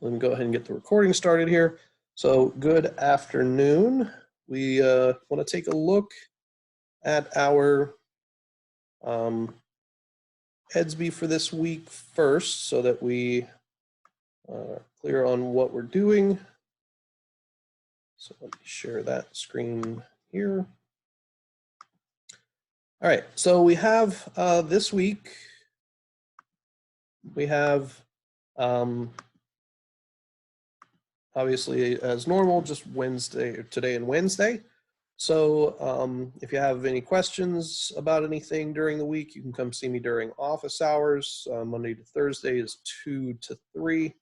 Let me go ahead and get the recording started here. So good afternoon. We want to take a look at our EDSB for this week first so that we are clear on what we're doing. So let me share that screen here. All right, so we have this week, we have obviously, as normal, just today and Wednesday. So if you have any questions about anything during the week, you can come see me during office hours. Monday to Thursday is 2 to 3.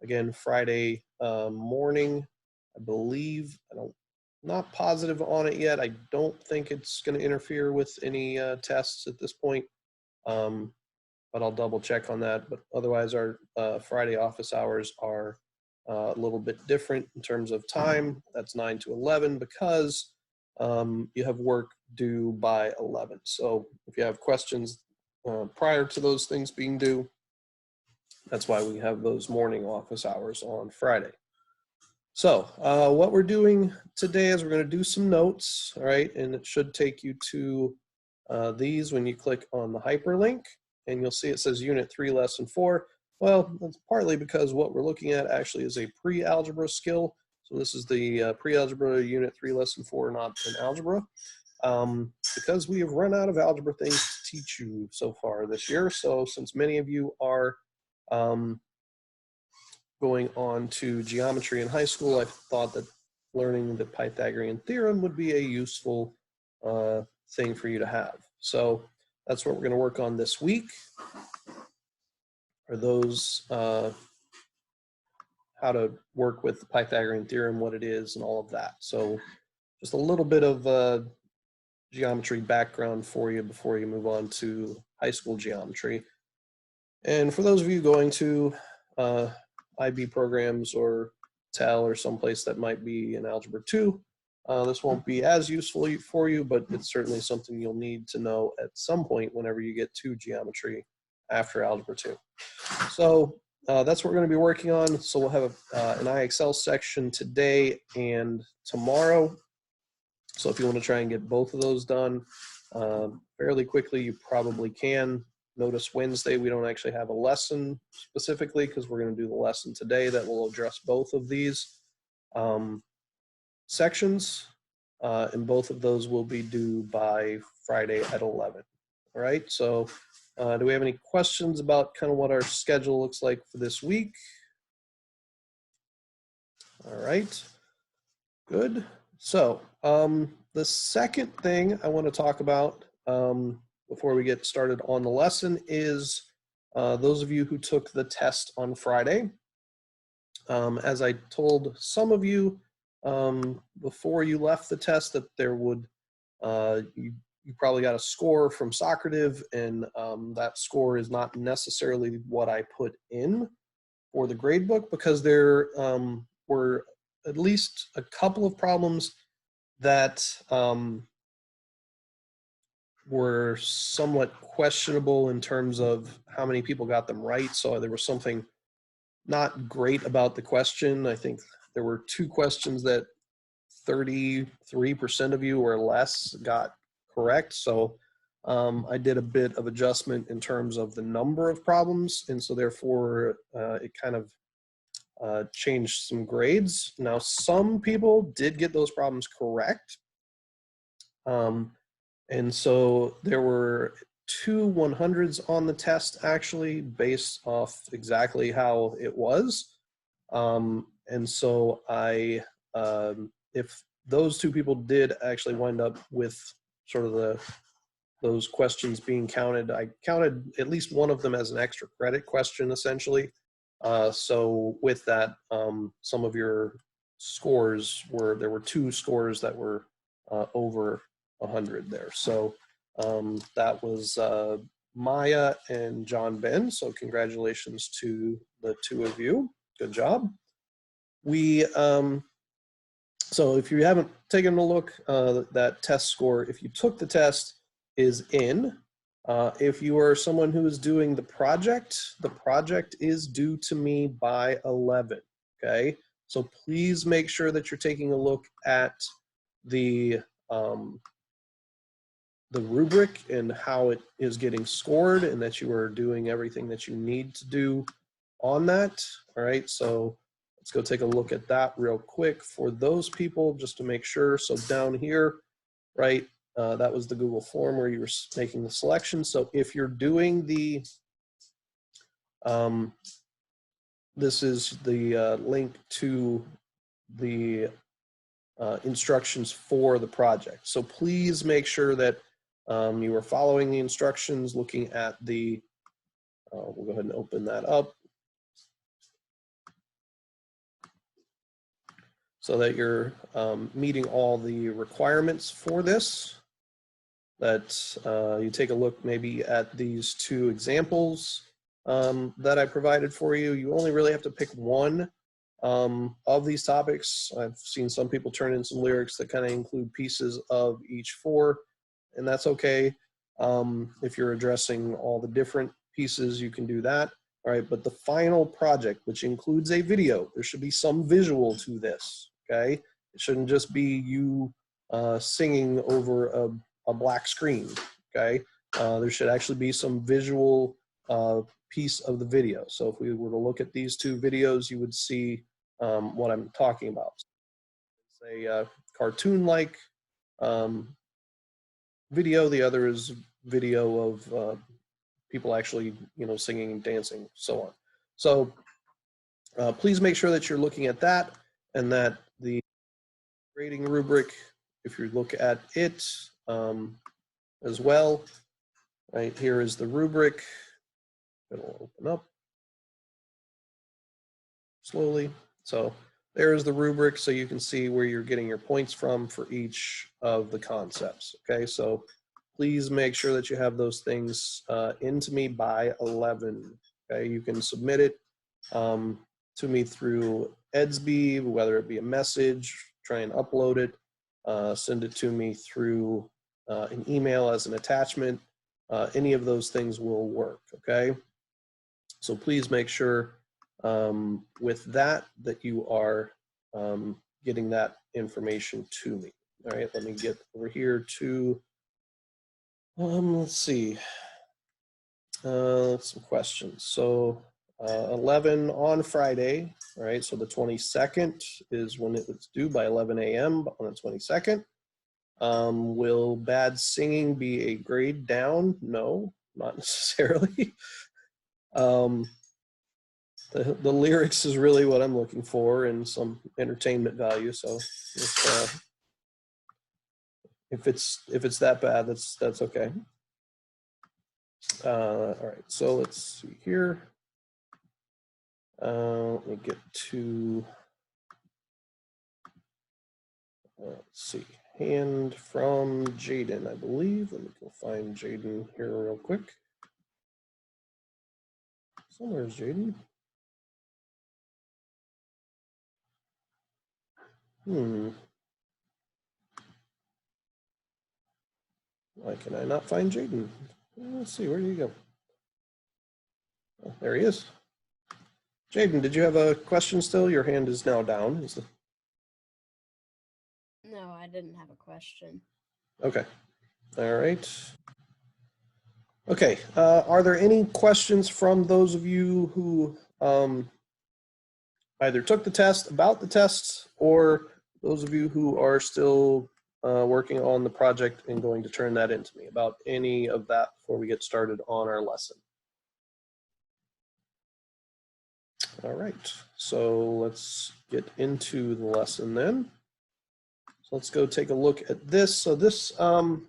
Again, Friday morning, I believe. I'm not positive on it yet. I don't think it's going to interfere with any tests at this point, but I'll double check on that. But otherwise, our Friday office hours are a little bit different in terms of time. That's 9 to 11 because you have work due by 11. So if you have questions prior to those things being due, that's why we have those morning office hours on Friday. So what we're doing today is we're going to do some notes, all right? And it should take you to these when you click on the hyperlink, and you'll see it says Unit 3, Lesson 4. Well, that's partly because what we're looking at actually is a pre-algebra skill. So this is the pre-algebra Unit 3, Lesson 4, not an algebra. Because we have run out of algebra things to teach you so far this year. So since many of you are going on to geometry in high school, I thought that learning the Pythagorean Theorem would be a useful thing for you to have. So that's what we're going to work on this week. Are those how to work with the Pythagorean Theorem, what it is, and all of that. So just a little bit of geometry background for you before you move on to high school geometry. And for those of you going to IB programs or TEL or someplace that might be in Algebra 2, this won't be as useful for you, but it's certainly something you'll need to know at some point whenever you get to geometry after Algebra 2. So that's what we're going to be working on. So we'll have an IXL section today and tomorrow. So if you want to try and get both of those done fairly quickly, you probably can. Notice Wednesday we don't actually have a lesson specifically because we're going to do the lesson today that will address both of these sections, and both of those will be due by Friday at 11. All right, so do we have any questions about kind of what our schedule looks like for this week? All right, good. So the second thing I want to talk about before we get started on the lesson is those of you who took the test on Friday. As I told some of you before you left the test that there would, you probably got a score from Socrative, and that score is not necessarily what I put in for the gradebook because there were at least a couple of problems that were somewhat questionable in terms of how many people got them right. So there was something not great about the question. I think there were 2 questions that 33% of you or less got correct. So I did a bit of adjustment in terms of the number of problems. And so therefore it kind of changed some grades. Now, some people did get those problems correct. And so there were 2 100s on the test actually based off exactly how it was. And so if those 2 people did actually wind up with sort of those questions being counted, I counted at least one of them as an extra credit question essentially. So with that, some of your scores there were 2 scores that were over 100 there. So that was Maya and John Ben. So congratulations to the 2 of you. Good job. So if you haven't taken a look, that test score, if you took the test, is in. If you are someone who is doing the project is due to me by 11, okay? So please make sure that you're taking a look at the rubric and how it is getting scored, and that you are doing everything that you need to do on that. All right, so let's go take a look at that real quick for those people, just to make sure. So down here, right, that was the Google form where you were making the selection. So if you're doing the, this is the link to the instructions for the project. So please make sure that you are following the instructions, looking at the, we'll go ahead and open that up, so that you're meeting all the requirements for this, that you take a look maybe at these two examples that I provided for you. You only really have to pick one of these topics. I've seen some people turn in some lyrics that kind of include pieces of each four, and that's okay. If you're addressing all the different pieces, you can do that. All right, but the final project, which includes a video, there should be some visual to this, okay? It shouldn't just be you singing over a black screen, okay? There should actually be some visual piece of the video. So if we were to look at these two videos, you would see what I'm talking about. It's a cartoon-like video. The other is video of people actually, singing and dancing, so on. So please make sure that you're looking at that, and that the grading rubric, if you look at it as well, right here is the rubric. It'll open up slowly. So there's the rubric, so you can see where you're getting your points from for each of the concepts. Okay, so please make sure that you have those things into me by 11. Okay, you can submit it to me through Edsby, whether it be a message, try and upload it, send it to me through an email as an attachment. Any of those things will work, okay? So please make sure with that you are getting that information to me. All right, let me get over here to, let's see, some questions. So 11 on Friday, all right, so the 22nd is when it's due, by 11 a.m. on the 22nd. Will bad singing be a grade down? No, not necessarily. The lyrics is really what I'm looking for, and some entertainment value. So if it's that bad, that's okay. All right, so let's see here. Let me get to, let's see, hand from Jaden, I believe. Let me go find Jaden here real quick. Somewhere's Jaden. Why can I not find Jaden? Let's see, where do you go? Oh, there he is. Jaden, did you have a question still? Your hand is now down. No, I didn't have a question. Okay. All right. Okay. Are there any questions from those of you who either took the test, about the tests, or those of you who are still working on the project and going to turn that into me, about any of that before we get started on our lesson? All right, so let's get into the lesson then. So let's go take a look at this. So this, as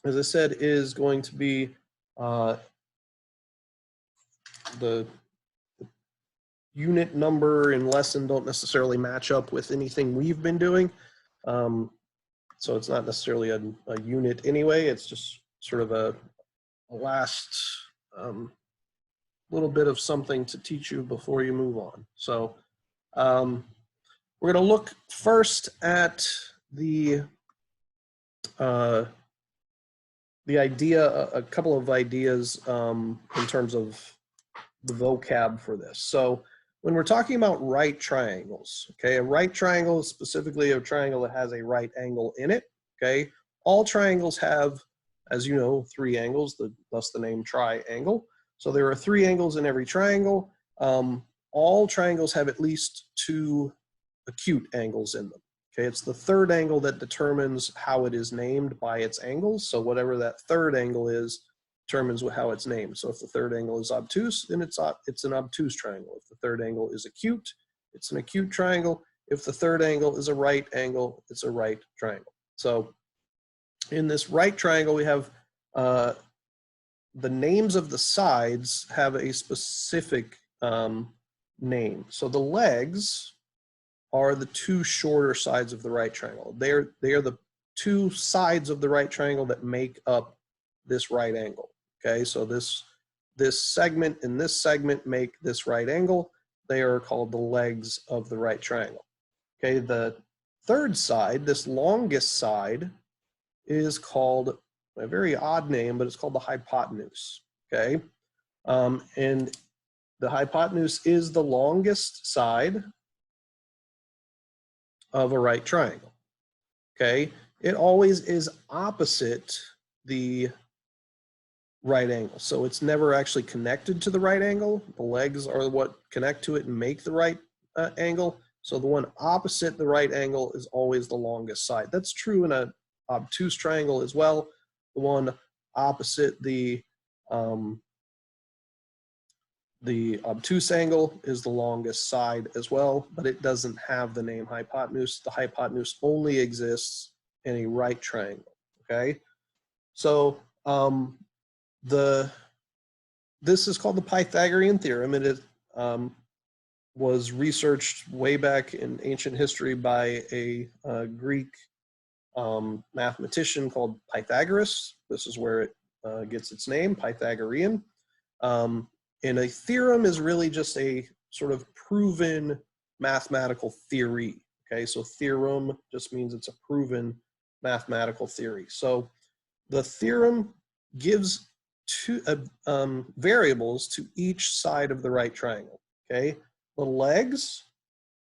I said, is going to be the unit number and lesson don't necessarily match up with anything we've been doing. So it's not necessarily a unit anyway. It's just sort of a last little bit of something to teach you before you move on. So we're going to look first at the the idea, a couple of ideas in terms of the vocab for this. So when we're talking about right triangles, okay, a right triangle is specifically a triangle that has a right angle in it, okay? All triangles have, as you know, 3 angles, thus the name triangle. So there are 3 angles in every triangle. All triangles have at least 2 acute angles in them. Okay, it's the 3rd angle that determines how it is named by its angles. So whatever that 3rd angle is determines how it's named. So if the 3rd angle is obtuse, then it's an obtuse triangle. If the 3rd angle is acute, it's an acute triangle. If the 3rd angle is a right angle, it's a right triangle. So in this right triangle, we have the names of the sides have a specific name. So the legs are the 2 shorter sides of the right triangle. They are the 2 sides of the right triangle that make up this right angle. Okay, so this segment and this segment make this right angle. They are called the legs of the right triangle. Okay, the 3rd side, this longest side, is called a very odd name, but it's called the hypotenuse. Okay, and the hypotenuse is the longest side of a right triangle. Okay, it always is opposite the right angle, so it's never actually connected to the right angle. The legs are what connect to it and make the right angle. So the one opposite the right angle is always the longest side. That's true in an obtuse triangle as well. The one opposite the obtuse angle is the longest side as well, but it doesn't have the name hypotenuse. The hypotenuse only exists in a right triangle, okay? So this is called the Pythagorean Theorem, and it was researched way back in ancient history by a Greek mathematician called Pythagoras. This is where it gets its name, Pythagorean. And a theorem is really just a sort of proven mathematical theory. Okay, so theorem just means it's a proven mathematical theory. So the theorem gives 2 variables to each side of the right triangle. Okay, the legs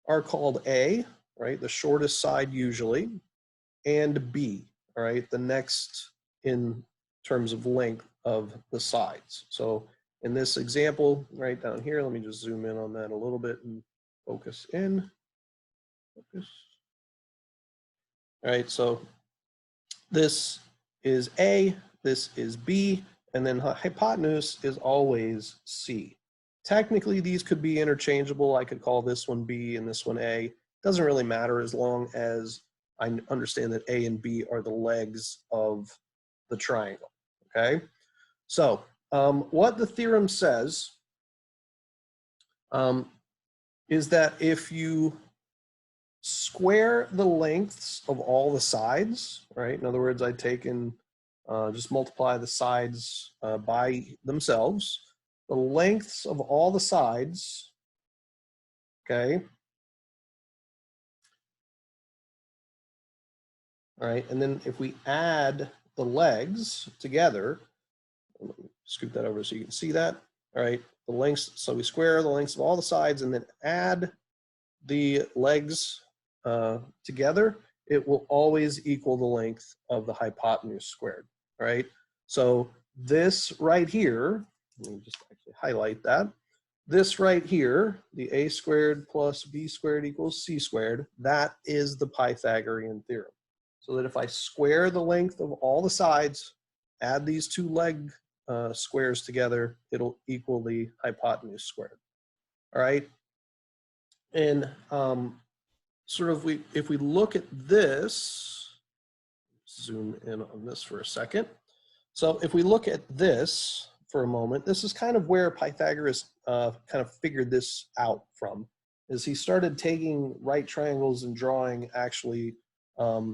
are called A, right, the shortest side usually, and B, all right, the next in terms of length of the sides. So in this example right down here, let me just zoom in on that a little bit and focus in. Focus. All right, so this is A, this is B, and then hypotenuse is always C. Technically, these could be interchangeable. I could call this one B and this one A. Doesn't really matter as long as I understand that A and B are the legs of the triangle, okay? So what the theorem says is that if you square the lengths of all the sides, right? In other words, I take and just multiply the sides by themselves. The lengths of all the sides, okay? All right, and then if we add the legs together, let me scoop that over so you can see that. All right, the lengths, so we square the lengths of all the sides and then add the legs together, it will always equal the length of the hypotenuse squared, all right? So this right here, let me just actually highlight that. This right here, the a squared plus b squared equals c squared, that is the Pythagorean theorem. So that if I square the length of all the sides, add these 2 leg squares together, it'll equal the hypotenuse squared, all right? And sort of if we look at this, zoom in on this for a second. So if we look at this for a moment, this is kind of where Pythagoras kind of figured this out from, is he started taking right triangles and drawing actually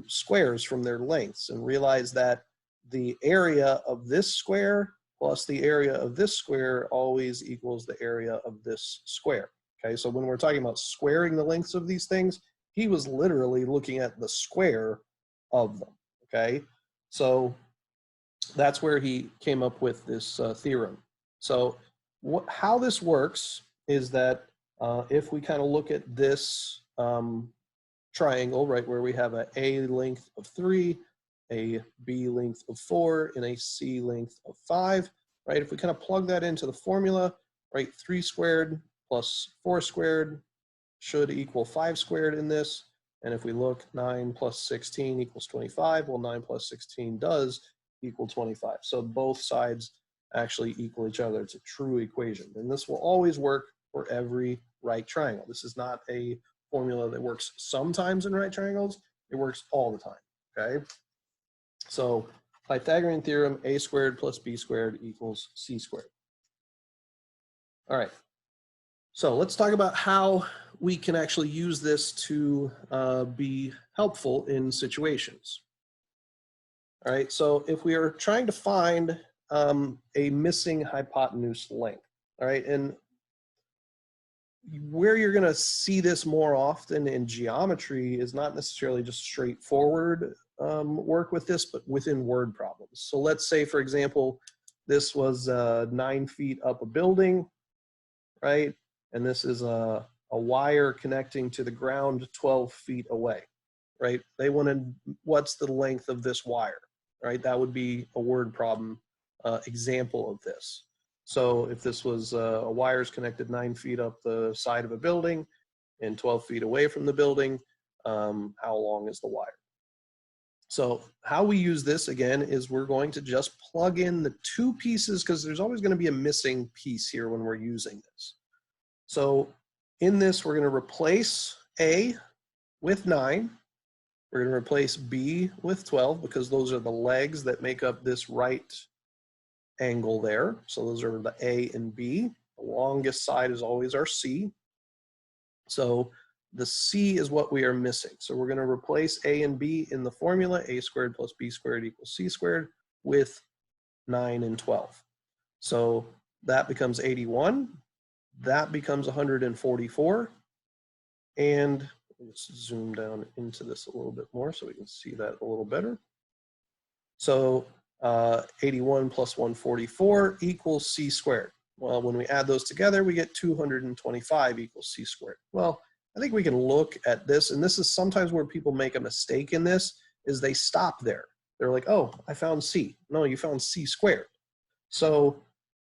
squares from their lengths and realized that the area of this square plus the area of this square always equals the area of this square. Okay, so when we're talking about squaring the lengths of these things, he was literally looking at the square of them, okay? So that's where he came up with this theorem. So how this works is that if we kind of look at this triangle, right, where we have a length of 3, a B length of 4, and a C length of 5, right? If we kind of plug that into the formula, right, 3 squared plus 4 squared should equal 5 squared in this. And if we look, 9 plus 16 equals 25. Well, 9 plus 16 does equal 25. So both sides actually equal each other. It's a true equation. And this will always work for every right triangle. This is not a formula that works sometimes in right triangles. It works all the time, okay? So Pythagorean theorem, a squared plus b squared equals c squared. All right, so let's talk about how we can actually use this to be helpful in situations. All right, so if we are trying to find a missing hypotenuse length, all right, and where you're going to see this more often in geometry is not necessarily just straightforward work with this, but within word problems. So let's say, for example, this was 9 feet up a building, right? And this is a wire connecting to the ground 12 feet away, right? They wanted, what's the length of this wire, right? That would be a word problem example of this. So if this was a wires connected 9 feet up the side of a building and 12 feet away from the building, how long is the wire? So how we use this again is we're going to just plug in the 2 pieces, because there's always going to be a missing piece here when we're using this. So in this, we're going to replace A with 9. We're going to replace B with 12, because those are the legs that make up this right angle there. So those are the A and B. The longest side is always our C. So the C is what we are missing. So we're going to replace A and B in the formula, a squared plus b squared equals c squared, with 9 and 12. So that becomes 81. That becomes 144. And let's zoom down into this a little bit more so we can see that a little better. So 81 plus 144 equals c squared. Well, when we add those together, we get 225 equals c squared. Well, I think we can look at this, and this is sometimes where people make a mistake in this, is they stop there. They're like, oh, I found c. No, you found c squared. So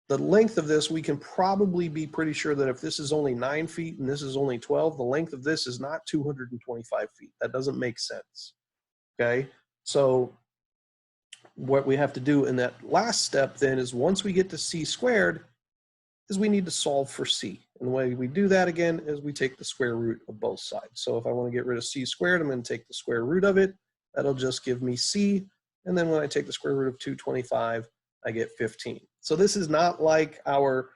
the length of this, we can probably be pretty sure that if this is only 9 feet and this is only 12, the length of this is not 225 feet. That doesn't make sense, okay? So what we have to do in that last step then is, once we get to c squared, is we need to solve for c. And the way we do that again is we take the square root of both sides. So if I want to get rid of c squared, I'm going to take the square root of it. That'll just give me c. And then when I take the square root of 225, I get 15. So this is not like our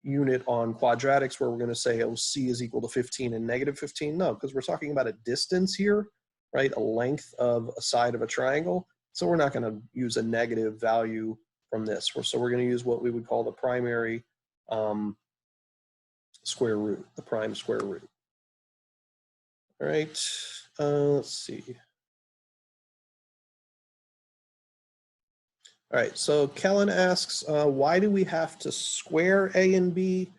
unit on quadratics where we're going to say, oh, c is equal to 15 and negative 15. No, because we're talking about a distance here, right? A length of a side of a triangle. So we're not going to use a negative value from this. So we're going to use what we would call the primary square root, the prime square root. All right, let's see. All right, so Kellen asks, why do we have to square A and B?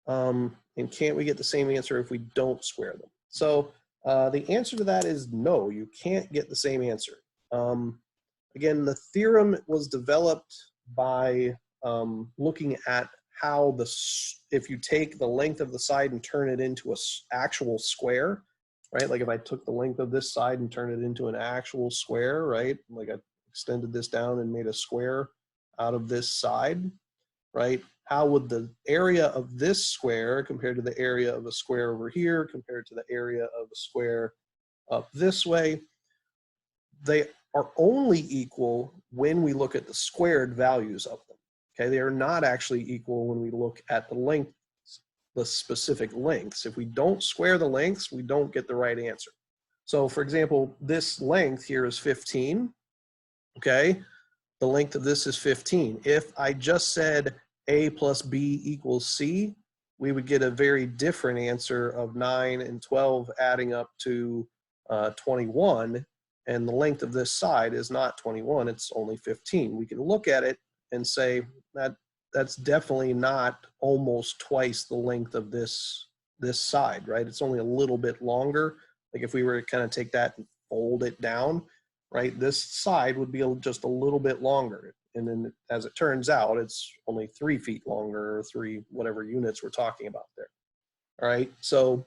And can't we get the same answer if we don't square them? So the answer to that is no, you can't get the same answer. Again, the theorem was developed by looking at how if you take the length of the side and turn it into an actual square, right? Like if I took the length of this side and turned it into an actual square, right? Like I extended this down and made a square out of this side, right? How would the area of this square compared to the area of a square over here compared to the area of a square up this way? They are only equal when we look at the squared values of them. Okay, they are not actually equal when we look at the lengths, the specific lengths. If we don't square the lengths, we don't get the right answer. So for example, this length here is 15, okay? The length of this is 15. If I just said A plus B equals C, we would get a very different answer of 9 and 12 adding up to 21. and the length of this side is not 21, it's only 15. We can look at it and say that's definitely not almost twice the length of this side, right? It's only a little bit longer. Like if we were to kind of take that and fold it down, right, this side would be just a little bit longer. And then as it turns out, it's only 3 feet longer, or 3 whatever units we're talking about there. All right, so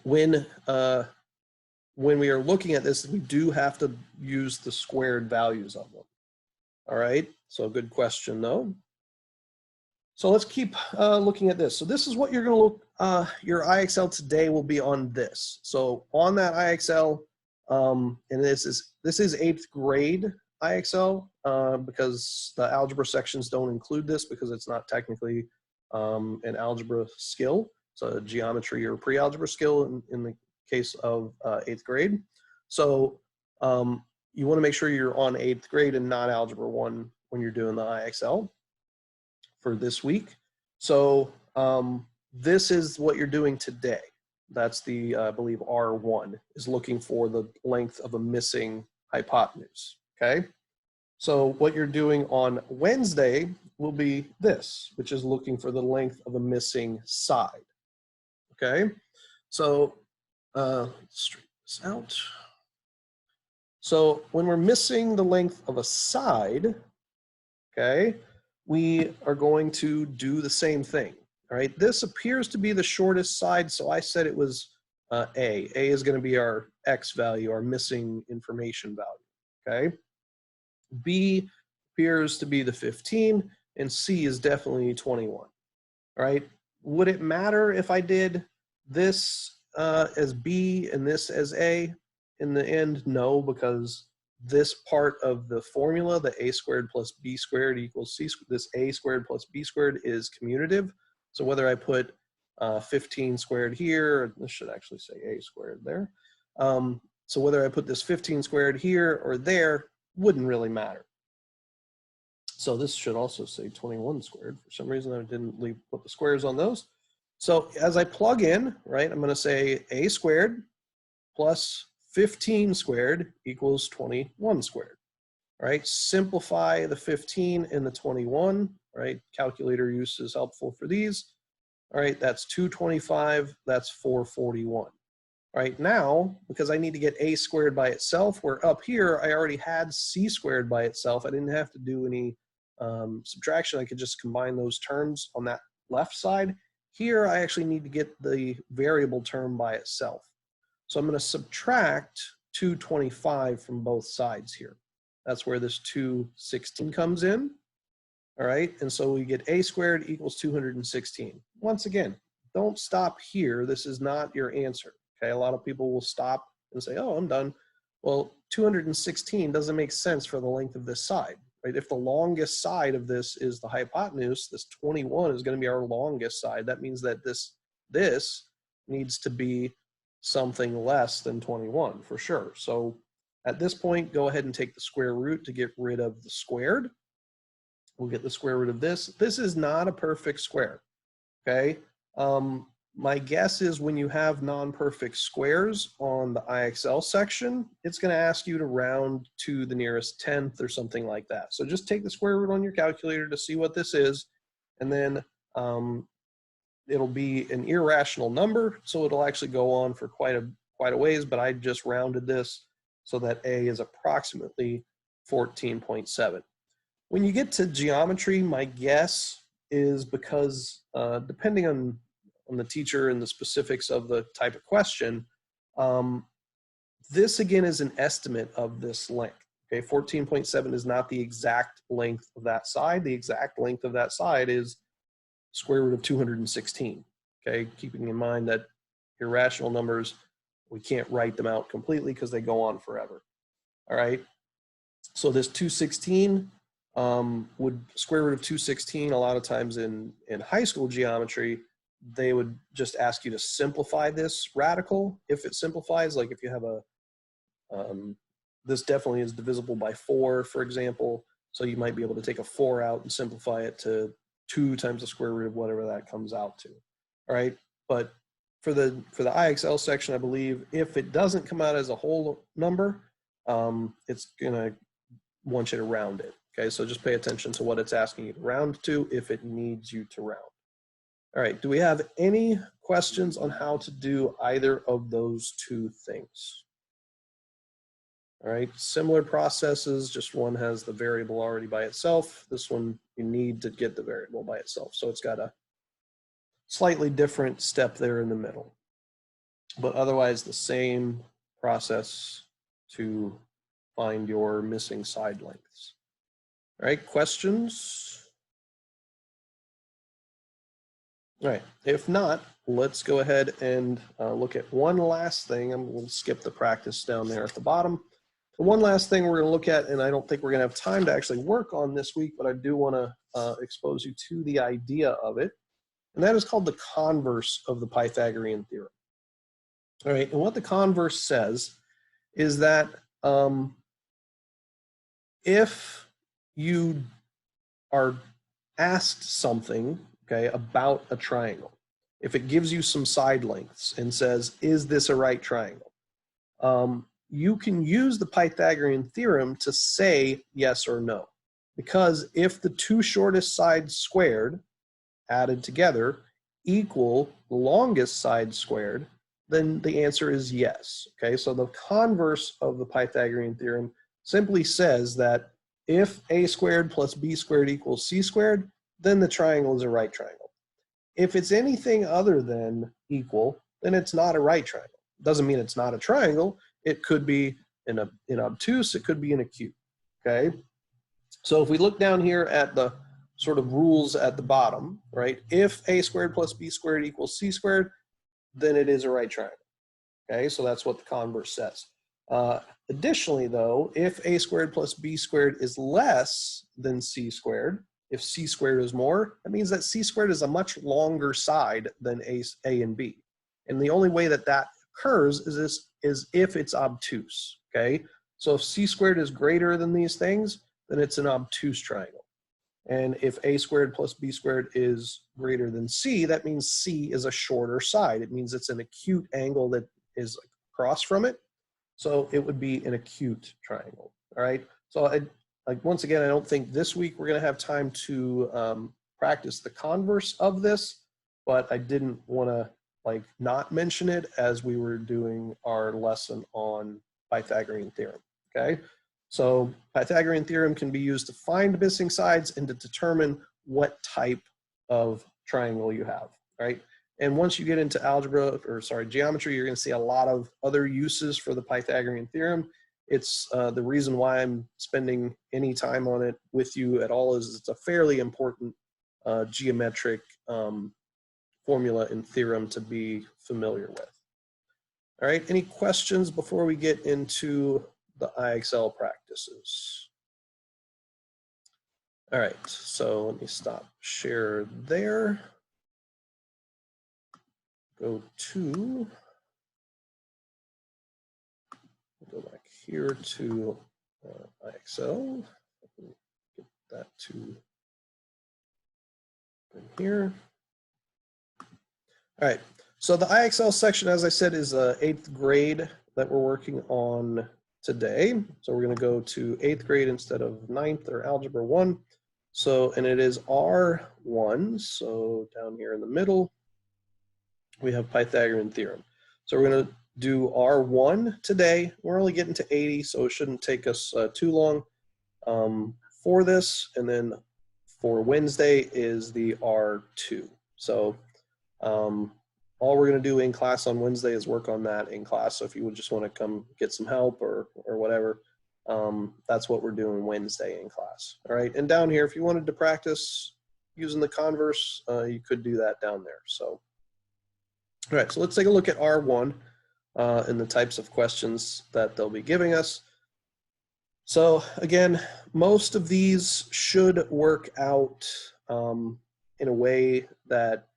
when we are looking at this, we do have to use the squared values of them. All right, so good question though. So let's keep looking at this. So this is what you're going to look, your IXL today will be on this. So on that IXL, and this is 8th grade IXL because the algebra sections don't include this because it's not technically an algebra skill. It's a geometry or pre-algebra skill in the case of 8th grade. So you want to make sure you're on 8th grade and not Algebra 1 when you're doing the IXL for this week. So this is what you're doing today. That's the, I believe, R1 is looking for the length of a missing hypotenuse, okay? So what you're doing on Wednesday will be this, which is looking for the length of a missing side, okay? So let's straighten this out. So when we're missing the length of a side, okay, we are going to do the same thing, all right? This appears to be the shortest side, so I said it was A. A is going to be our X value, our missing information value, okay? B appears to be the 15, and C is definitely 21, all right? Would it matter if I did this as B and this as A? In the end, no, because this part of the formula, the a squared plus b squared equals c, this a squared plus b squared is commutative. So whether I put 15 squared here, this should actually say a squared there. So whether I put this 15 squared here or there wouldn't really matter. So this should also say 21 squared. For some reason, I didn't put the squares on those. So as I plug in, right, I'm going to say a squared plus 15 squared equals 21 squared. All right, simplify the 15 and the 21, right? Calculator use is helpful for these. All right, that's 225, that's 441. All right, now, because I need to get a squared by itself, where up here I already had c squared by itself, I didn't have to do any subtraction. I could just combine those terms on that left side. Here I actually need to get the variable term by itself. So I'm going to subtract 225 from both sides here. That's where this 216 comes in. All right, and so we get a squared equals 216. Once again, don't stop here. This is not your answer. Okay, a lot of people will stop and say, oh, I'm done. Well, 216 doesn't make sense for the length of this side, right? If the longest side of this is the hypotenuse, this 21 is going to be our longest side. That means that this needs to be something less than 21 for sure. So at this point, go ahead and take the square root to get rid of the squared. We'll get the square root of this. This is not a perfect square, okay? My guess is when you have non-perfect squares on the IXL section, it's going to ask you to round to the nearest tenth or something like that. So just take the square root on your calculator to see what this is, and then it'll be an irrational number, so it'll actually go on for quite a ways, but I just rounded this so that A is approximately 14.7. When you get to geometry, my guess is because depending on the teacher and the specifics of the type of question, this again is an estimate of this length. Okay, 14.7 is not the exact length of that side. The exact length of that side is square root of 216. Okay, keeping in mind that irrational numbers, we can't write them out completely because they go on forever. All right, so this 216 would square root of 216 a lot of times in high school geometry, they would just ask you to simplify this radical. If it simplifies, like if you have this definitely is divisible by 4, for example, so you might be able to take a 4 out and simplify it to 2 times the square root of whatever that comes out to. All right, but for the IXL section, I believe if it doesn't come out as a whole number, it's gonna want you to round it. Okay, so just pay attention to what it's asking you to round to if it needs you to round. All right, do we have any questions on how to do either of those two things? All right, similar processes, just one has the variable already by itself. This one, you need to get the variable by itself. So it's got a slightly different step there in the middle. But otherwise, the same process to find your missing side lengths. All right, questions? All right, if not, let's go ahead and look at one last thing. We'll skip the practice down there at the bottom. The one last thing we're going to look at, and I don't think we're going to have time to actually work on this week, but I do want to expose you to the idea of it, and that is called the converse of the Pythagorean theorem. All right, and what the converse says is that if you are asked something, okay, about a triangle, if it gives you some side lengths and says, is this a right triangle? You can use the Pythagorean theorem to say yes or no. Because if the two shortest sides squared added together equal the longest side squared, then the answer is yes. Okay, so the converse of the Pythagorean theorem simply says that if a squared plus b squared equals c squared, then the triangle is a right triangle. If it's anything other than equal, then it's not a right triangle. Doesn't mean it's not a triangle. It could be an obtuse, it could be an acute, okay? So if we look down here at the sort of rules at the bottom, right? If a squared plus b squared equals c squared, then it is a right triangle, okay? So that's what the converse says. Additionally though, if a squared plus b squared is less than c squared, if c squared is more, that means that c squared is a much longer side than a and b. And the only way that that occurs is if it's obtuse, okay? So if c squared is greater than these things, then it's an obtuse triangle. And if a squared plus b squared is greater than c, that means c is a shorter side. It means it's an acute angle that is across from it. So it would be an acute triangle, all right? So once again, I don't think this week we're gonna have time to practice the converse of this, but I didn't wanna not mention it as we were doing our lesson on Pythagorean theorem, okay? So Pythagorean theorem can be used to find missing sides and to determine what type of triangle you have, right? And once you get into geometry, you're gonna see a lot of other uses for the Pythagorean theorem. It's the reason why I'm spending any time on it with you at all is it's a fairly important geometric formula and theorem to be familiar with. All right, any questions before we get into the IXL practices? All right, so let me stop share there. Go back here to IXL. Get that to here. All right, so the IXL section, as I said, is 8th grade that we're working on today. So we're gonna go to 8th grade instead of 9th or Algebra 1. So, and it is R1, so down here in the middle, we have Pythagorean theorem. So we're gonna do R1 today. We're only getting to 80, so it shouldn't take us too long for this. And then for Wednesday is the R2. So all we're going to do in class on Wednesday is work on that in class. So if you would just want to come get some help or whatever, that's what we're doing Wednesday in class. All right. And down here, if you wanted to practice using the converse, you could do that down there. So, all right. So let's take a look at R1 and the types of questions that they'll be giving us. So again, most of these should work out in a way that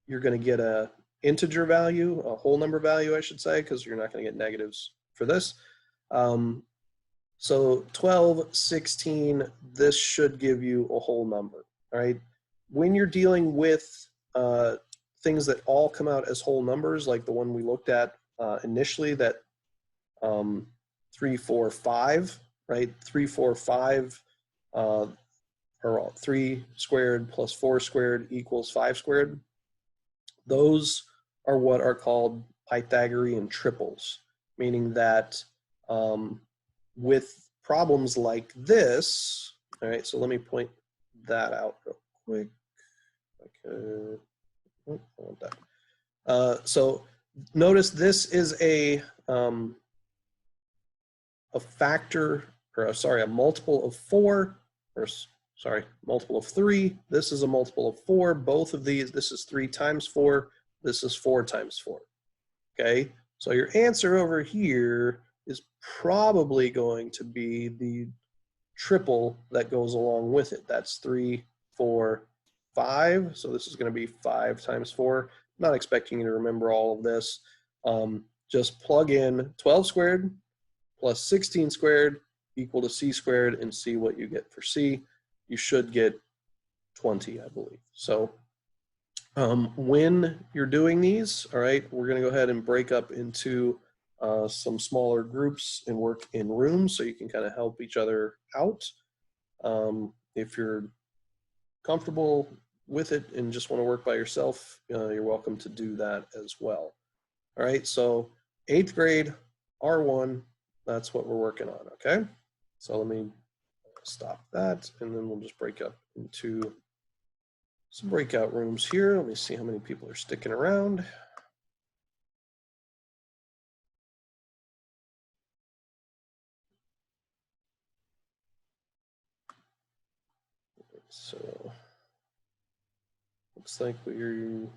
you're going to get a integer value, a whole number value, I should say, because you're not going to get negatives for this. So 12, 16, this should give you a whole number, all right? When you're dealing with things that all come out as whole numbers, like the one we looked at initially, that 3, 4, 5, right? 3, 4, 5, or 3 squared plus 4 squared equals 5 squared. Those are what are called Pythagorean triples, meaning that with problems like this, all right, so let me point that out real quick. Okay. Oh, I want that. So notice this is a factor, or sorry, a multiple of 4, or sorry, multiple of 3. This is a multiple of 4. Both of these, this is 3 times 4. This is 4 times 4. Okay, so your answer over here is probably going to be the triple that goes along with it. That's 3, 4, 5. So this is going to be 5 times 4. I'm not expecting you to remember all of this. Just plug in 12 squared plus 16 squared equal to c squared and see what you get for c. You should get 20, I believe. So when you're doing these, all right, we're going to go ahead and break up into some smaller groups and work in rooms so you can kind of help each other out. If you're comfortable with it and just want to work by yourself, you're welcome to do that as well. All right, so 8th grade, R1, that's what we're working on, okay? So let me stop that, and then we'll just break up into some breakout rooms here. Let me see how many people are sticking around. So looks like we're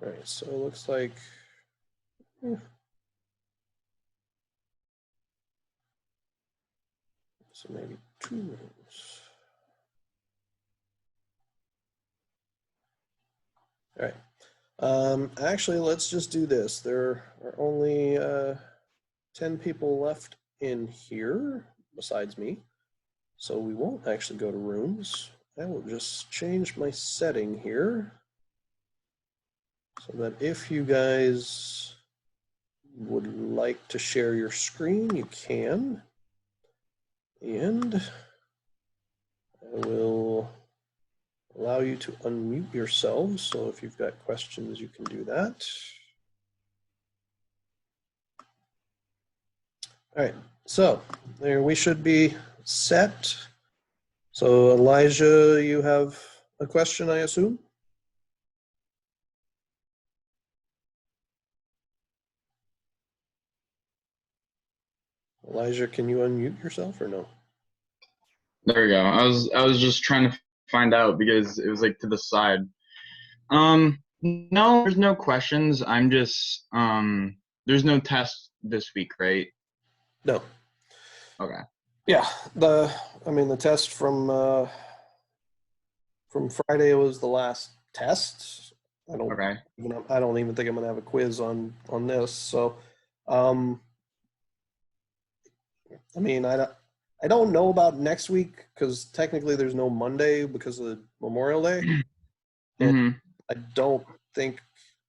all right. So it looks like so maybe 2 rooms. All right. Actually, let's just do this. There are only 10 people left in here besides me, so we won't actually go to rooms. I will just change my setting here so that if you guys would like to share your screen, you can. And I will allow you to unmute yourselves. So if you've got questions, you can do that. All right, so there we should be set. So Elijah, you have a question, I assume? Elijah, can you unmute yourself or no? There we go. I was just trying to find out because it was like to the side. No, there's no questions. I'm just there's no test this week, right? No. Okay. Yeah, the test from Friday was the last test. I don't even think I'm gonna have a quiz on this. So I don't know about next week because technically there's no Monday because of Memorial Day. And I don't think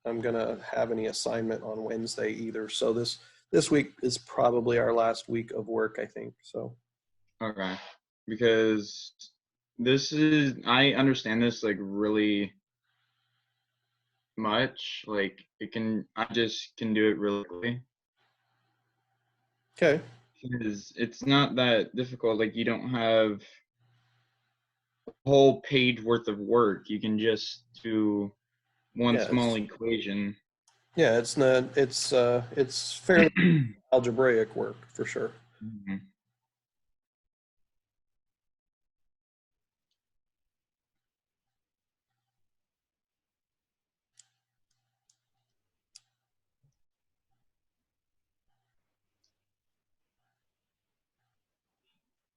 I'm gonna have any assignment on Wednesday either. So this week is probably our last week of work, I think. So Okay. Because I understand this like really much. Like I just can do it really quickly. okay. Because it's not that difficult. Like you don't have a whole page worth of work. You can just do one small equation. Yeah, it's fairly algebraic work for sure.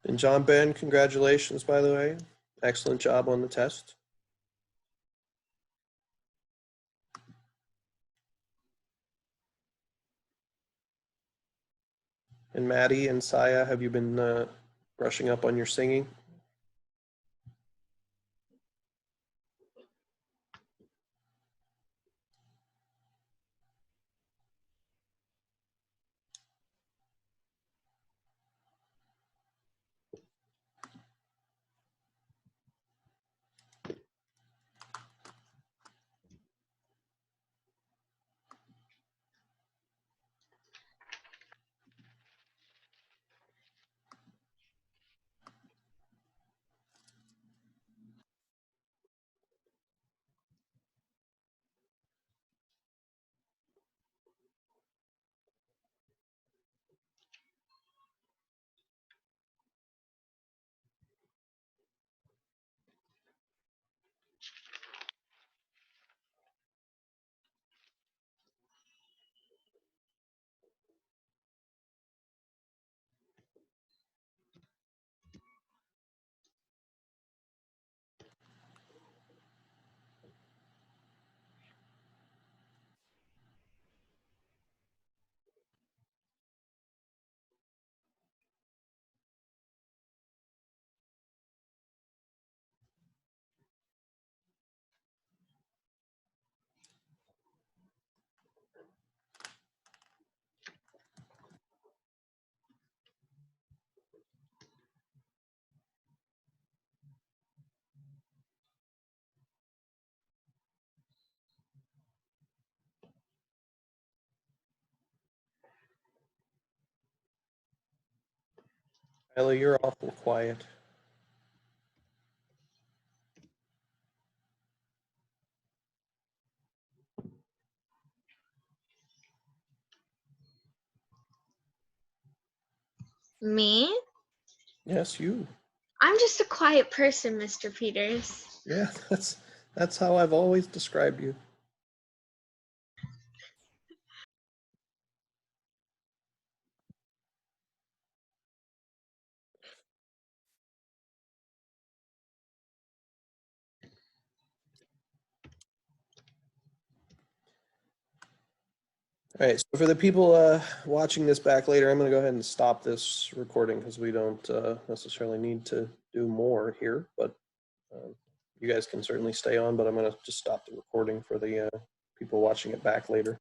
And John Ben, congratulations, by the way. Excellent job on the test. And Maddie and Saya, have you been brushing up on your singing? Kyla, you're awful quiet. Me? Yes, you. I'm just a quiet person, Mr. Peters. Yeah, that's how I've always described you. All right, so for the people watching this back later, I'm going to go ahead and stop this recording because we don't necessarily need to do more here, but you guys can certainly stay on, but I'm going to just stop the recording for the people watching it back later.